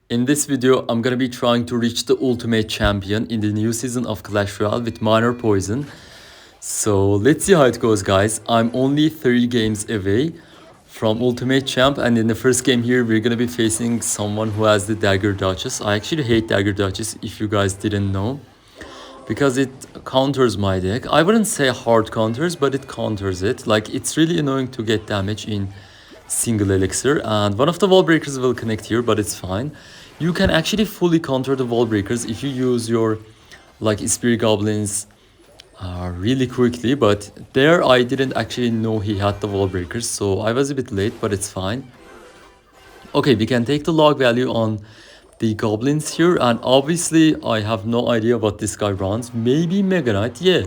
In this video, I'm gonna be trying to reach the ultimate champion in the new season of Clash Royale with Minor Poison. So let's see how it goes, guys. I'm only 3 games away from ultimate champ, and in the first game here, we're gonna be facing someone who has the dagger dodges. I actually hate dagger dodges, if you guys didn't know, because it counters my deck. I wouldn't say hard counters, but it counters it. Like, it's really annoying to get damage in single elixir, and one of the wall breakers will connect here, but it's fine. You can actually fully counter the wall breakers if you use your like spirit goblins really quickly, but there I didn't actually know he had the wall breakers, so I was a bit late, but it's fine. Okay, we can take the log value on the goblins here, and obviously I have no idea what this guy runs. Maybe Mega Knight, yeah,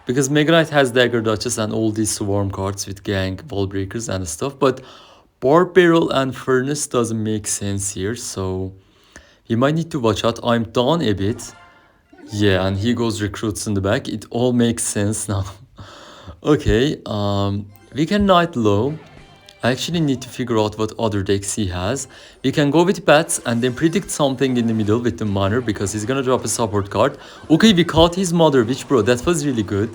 because Mega Knight has dagger duchess and all these swarm cards with gang wall breakers and stuff, but Barb Barrel and Furnace doesn't make sense here, so he might need to watch out. I'm down a bit. Yeah, and he goes recruits in the back. It all makes sense now. Okay, we can Knight low. I actually need to figure out what other decks he has. We can go with bats and then predict something in the middle with the miner because he's gonna drop a support card. Okay, we caught his mother witch, bro. That was really good.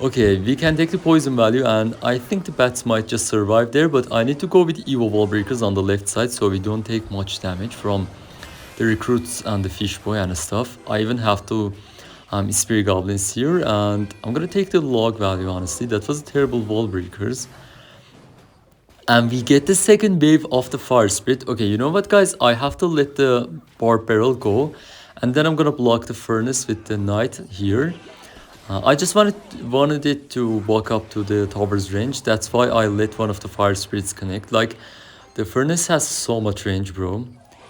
Okay, we can take the poison value, and I think the bats might just survive there, but I need to go with Evo wall breakers on the left side so we don't take much damage from the recruits and the fish boy and stuff. I even have to spirit goblins here, and I'm gonna take the log value. Honestly, that was terrible wall breakers. And we get the second wave of the fire spirit. Okay, you know what, guys? I have to let the barb barrel go, and then I'm gonna block the furnace with the knight here. I just wanted it to walk up to the tower's range. That's why I let one of the fire spirits connect. Like, the furnace has so much range, bro.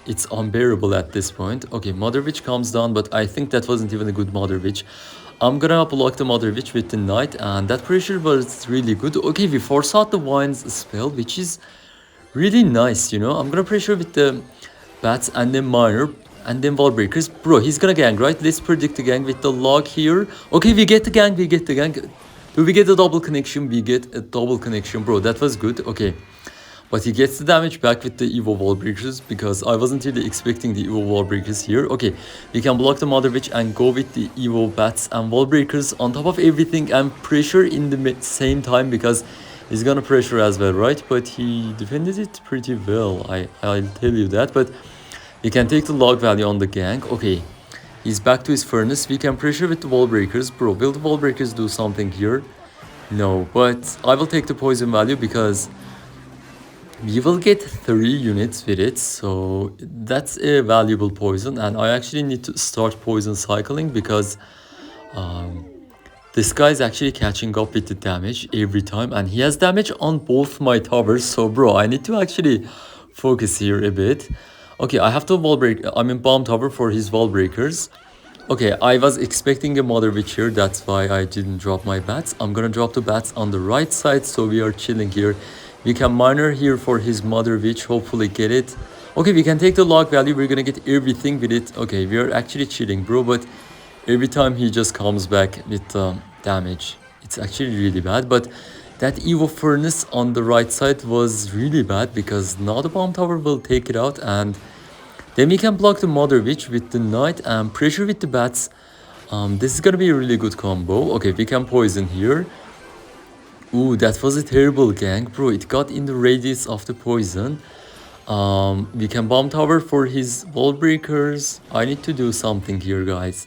It's unbearable at this point. Okay, Mother Witch comes down, but I think that wasn't even a good Mother Witch. I'm gonna block the Mother Witch with the Knight, and that pressure was really good. Okay, we force out the Wine's spell, which is really nice, you know. I'm gonna pressure with the Bats and then Miner, and then Wall Breakers. Bro, he's gonna gang, right? Let's predict the gang with the log here. Okay, we get the gang, we get the gang. Do we get a double connection? We get a double connection, bro. That was good. Okay. But he gets the damage back with the Evo Wall Breakers, because I wasn't really expecting the Evo Wall Breakers here. Okay, we can block the Mother Witch and go with the Evo Bats and Wall Breakers on top of everything, and pressure in the same time, because he's gonna pressure as well, right? But he defended it pretty well, I'll tell you that. But we can take the log value on the gang. Okay, he's back to his furnace. We can pressure with the Wall Breakers. Bro, will the Wall Breakers do something here? No, but I will take the poison value because we will get 3 units with it, so that's a valuable poison. And I actually need to start poison cycling because this guy is actually catching up with the damage every time, and he has damage on both my towers. So bro, I need to actually focus here a bit. Okay, I have to wall break. I'm in bomb tower for his wall breakers. Okay, I was expecting a Mother Witch here, that's why I didn't drop my bats. I'm gonna drop the bats on the right side, so we are chilling here. We can miner here for his Mother Witch, hopefully get it. Okay, we can take the log value, we're gonna get everything with it. Okay, we are actually chilling, bro, but every time he just comes back with damage. It's actually really bad, but that Evo Furnace on the right side was really bad, because now the bomb tower will take it out, and then we can block the Mother Witch with the Knight and pressure with the bats. This is gonna be a really good combo. Okay, we can poison here. Ooh, that was a terrible gang, bro. It got in the radius of the poison. We can bomb tower for his wall breakers. I need to do something here, guys.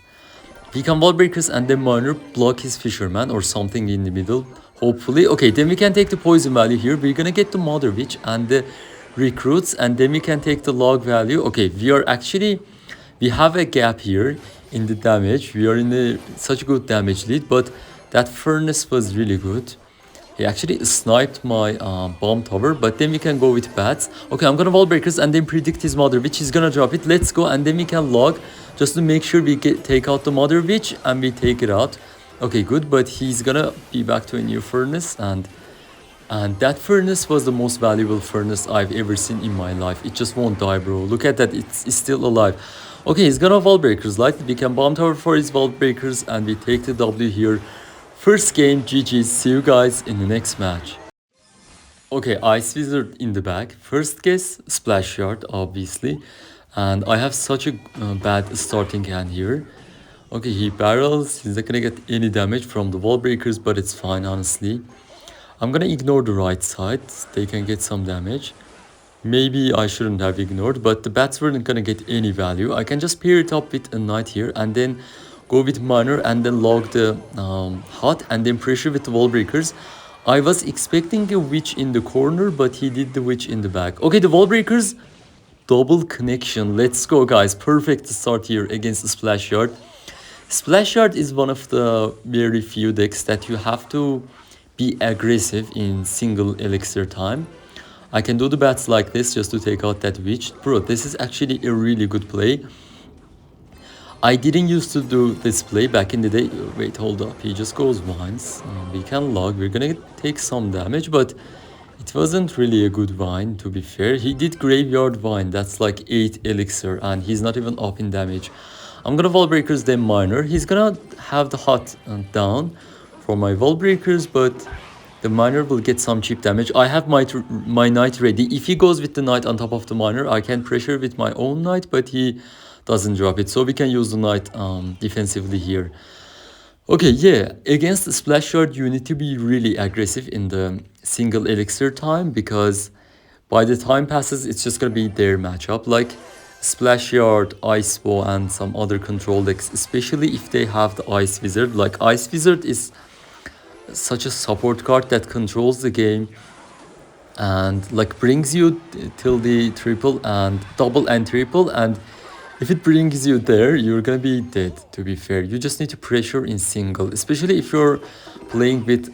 We can wall breakers and then miner block his fisherman or something in the middle, hopefully. Okay, then we can take the poison value here. We're gonna get the Mother Witch and the recruits, and then we can take the log value. Okay, we have a gap here in the damage. We are in such a good damage lead, but that furnace was really good. He actually sniped my bomb tower, but then we can go with bats. Okay, I'm gonna wall breakers and then predict his Mother Witch. He's gonna drop it. Let's go, and then we can log just to make sure we take out the Mother Witch and we take it out. Okay, good, but he's gonna be back to a new furnace, and that furnace was the most valuable furnace I've ever seen in my life. It just won't die, bro. Look at that, it's still alive. Okay, he's gonna wall breakers, right? We can bomb tower for his wall breakers, and we take the W here. First game, GG's. See you guys in the next match. Okay, Ice Wizard in the back. First guess, Splash Yard, obviously. And I have such a bad starting hand here. Okay, he barrels. He's not gonna get any damage from the wall breakers, but it's fine, honestly. I'm gonna ignore the right side. They can get some damage. Maybe I shouldn't have ignored, but the bats weren't gonna get any value. I can just pair it up with a knight here and then go with minor and then log the hut and then pressure with the wall breakers. I was expecting a witch in the corner, but he did the witch in the back. Okay, the wall breakers, double connection. Let's go, guys. Perfect start here against the Splash Yard. Splash Yard is one of the very few decks that you have to be aggressive in single elixir time. I can do the bats like this just to take out that witch. Bro, this is actually a really good play. I didn't used to do this play back in the day. Wait, hold up. He just goes once. We can log. We're gonna take some damage, but it wasn't really a good vine, to be fair. He did graveyard vine. That's like 8 elixir, and he's not even up in damage. I'm gonna wall breakers then minor. He's gonna have the hut down for my wall breakers, but the miner will get some cheap damage. I have my knight ready. If he goes with the knight on top of the miner, I can pressure with my own knight, but he doesn't drop it. So we can use the knight defensively here. Okay, yeah, against the Splash Yard, you need to be really aggressive in the single elixir time, because by the time passes, it's just gonna be their matchup. Like Splash Yard, Ice Bow, and some other control decks, especially if they have the Ice Wizard. Like Ice Wizard is such a support card that controls the game and like brings you till the triple and double and triple, and if it brings you there, you're gonna be dead, to be fair. You just need to pressure in single, especially if you're playing with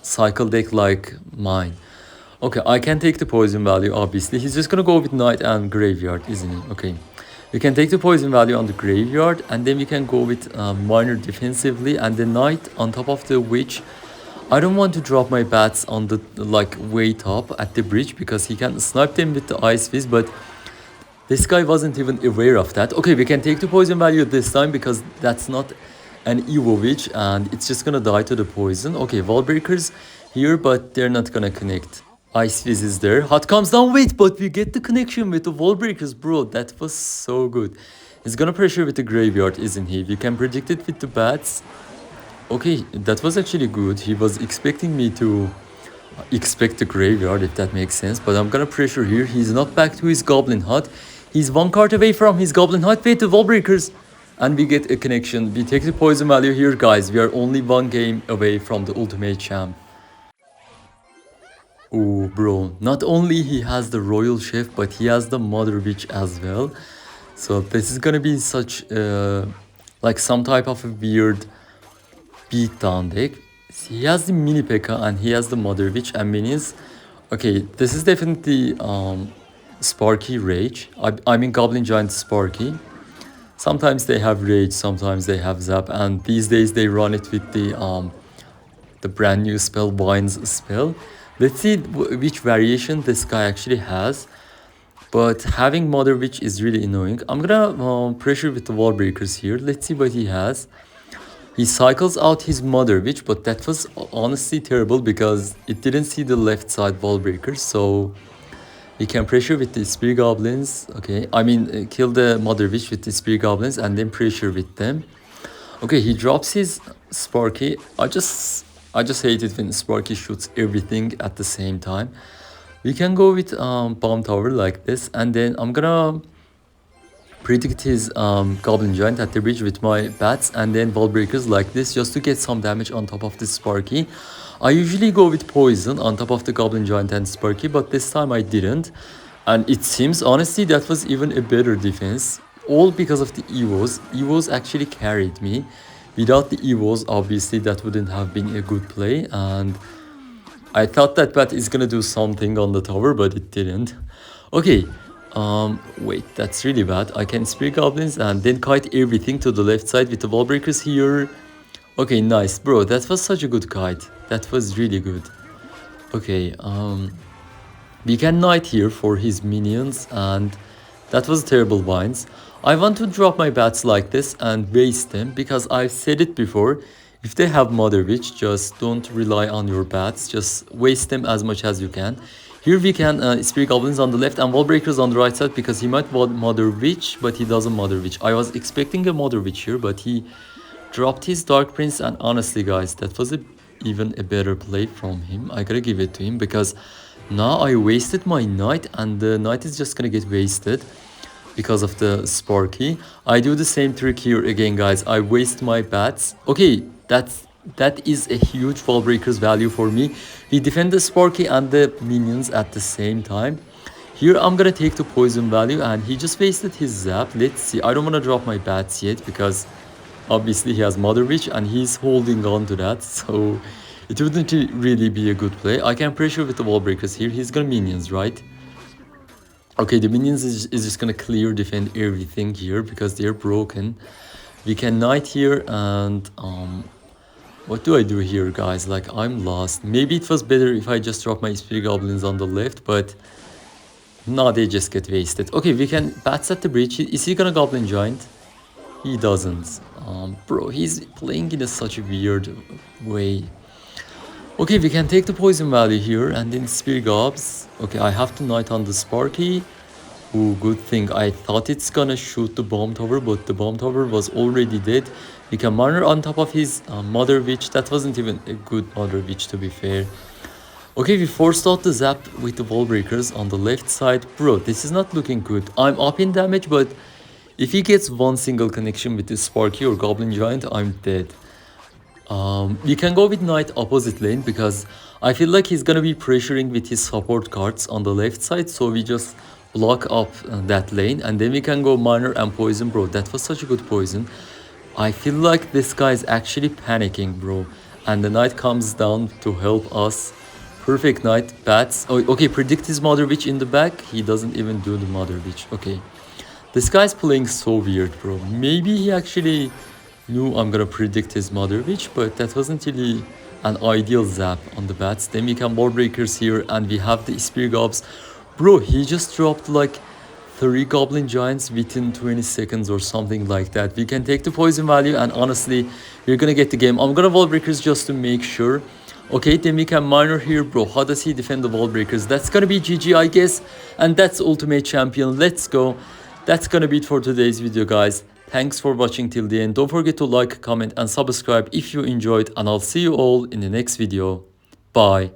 cycle deck like mine. Okay, I can take the poison value, obviously. He's just gonna go with knight and graveyard, isn't he? Okay. We can take the poison value on the graveyard, and then we can go with minor defensively and the knight on top of the witch. I don't want to drop my bats on the like way top at the bridge because he can snipe them with the ice fist, but this guy wasn't even aware of that. Okay, we can take the poison value this time because that's not an Evo witch and it's just gonna die to the poison. Okay, wall breakers here, but they're not gonna connect. Ice Fizz is there. Hot comes down. Wait, but we get the connection with the wall breakers, bro. That was so good. He's gonna pressure with the graveyard, isn't he? We can predict it with the bats. Okay, that was actually good. He was expecting me to expect the graveyard, if that makes sense. But I'm gonna pressure here. He's not back to his Goblin Hut. He's one card away from his Goblin Hut. Wait, the wall breakers. And we get a connection. We take the poison value here, guys. We are only one game away from the ultimate champ. Oh, bro, not only he has the royal chef, but he has the mother witch as well. So this is gonna be such like some type of a weird beatdown deck. He has the mini P.E.K.K.A. and he has the mother witch and minions. Okay, this is definitely Sparky Rage. I mean Goblin Giant Sparky. Sometimes they have Rage, sometimes they have Zap, and these days they run it with the brand new spell, Vines spell. Let's see which variation this guy actually has. But having Mother Witch is really annoying. I'm gonna pressure with the wall breakers here. Let's see what he has. He cycles out his Mother Witch, but that was honestly terrible because it didn't see the left side wall breakers. So we can pressure with the Spear Goblins. Okay, I mean kill the Mother Witch with the Spear Goblins and then pressure with them. Okay, he drops his Sparky. I just hate it when Sparky shoots everything at the same time. We can go with Bomb Tower like this, and then I'm gonna predict his Goblin Giant at the bridge with my bats and then wall breakers like this just to get some damage on top of the Sparky. I usually go with poison on top of the Goblin Giant and Sparky, but this time I didn't. And it seems honestly that was even a better defense, all because of the Evos. Evos actually carried me. Without the Evos, obviously, that wouldn't have been a good play. And I thought that bat is gonna do something on the tower, but it didn't. Okay, wait, that's really bad. I can Spear Goblins and then kite everything to the left side with the wall breakers here. Okay, nice. Bro, that was such a good kite. That was really good. Okay, we can knight here for his minions, and that was terrible vines. I want to drop my bats like this and waste them because I've said it before. If they have Mother Witch, just don't rely on your bats. Just waste them as much as you can. Here we can Spirit Goblins on the left and Wall Breakers on the right side because he might want Mother Witch, but he doesn't Mother Witch. I was expecting a Mother Witch here, but he dropped his Dark Prince, and honestly guys, that was even a better play from him. I gotta give it to him because now I wasted my Knight and the Knight is just gonna get wasted because of the Sparky. I do the same trick here again guys. I waste my bats. Okay, that is a huge Wall Breakers value for me. We defend the Sparky and the minions at the same time. Here I'm gonna take the poison value and he just wasted his zap. Let's see. I don't wanna drop my bats yet because obviously he has Mother Witch and he's holding on to that. So it wouldn't really be a good play. I can pressure with the Wall Breakers here. He's gonna minions, right? Okay, the minions is just gonna clear defend everything here because they're broken. We can Knight here and what do I do here guys? Like I'm lost. Maybe it was better if I just drop my Spirit Goblins on the left, but no, they just get wasted. Okay, we can bats at the bridge. Is he gonna Goblin Giant? He doesn't. Bro, he's playing in such a weird way. Okay, we can take the poison value here and then Spirit Gobs. Okay, I have to Knight on the Sparky. Ooh, good thing. I thought it's gonna shoot the bomb tower, but the bomb tower was already dead. We can Miner on top of his Mother Witch. That wasn't even a good Mother Witch to be fair. Okay, we forced out the zap with the Wall Breakers on the left side. Bro, this is not looking good. I'm up in damage, but if he gets one single connection with this Sparky or Goblin Giant, I'm dead. We can go with Knight opposite lane because I feel like he's gonna be pressuring with his support cards on the left side. So we just block up that lane and then we can go Miner and Poison. Bro, that was such a good poison. I feel like this guy is actually panicking, bro. And the Knight comes down to help us. Perfect Knight, bats. Oh, okay, predict his Mother Witch in the back. He doesn't even do the Mother Witch. Okay. This guy's playing so weird, bro. Maybe he actually knew I'm gonna predict his Mother Witch, but that wasn't really an ideal zap on the bats. Then we can Wall Breakers here and we have the Spirit Gobs. Bro, he just dropped like 3 Goblin Giants within 20 seconds or something like that. We can take the poison value and honestly, we're gonna get the game. I'm gonna Wall Breakers just to make sure. Okay, then we can Miner here. Bro, how does he defend the Wall Breakers? That's gonna be GG, I guess. And that's Ultimate Champion. Let's go. That's gonna be it for today's video, guys. Thanks for watching till the end. Don't forget to like, comment, and subscribe if you enjoyed. And I'll see you all in the next video. Bye.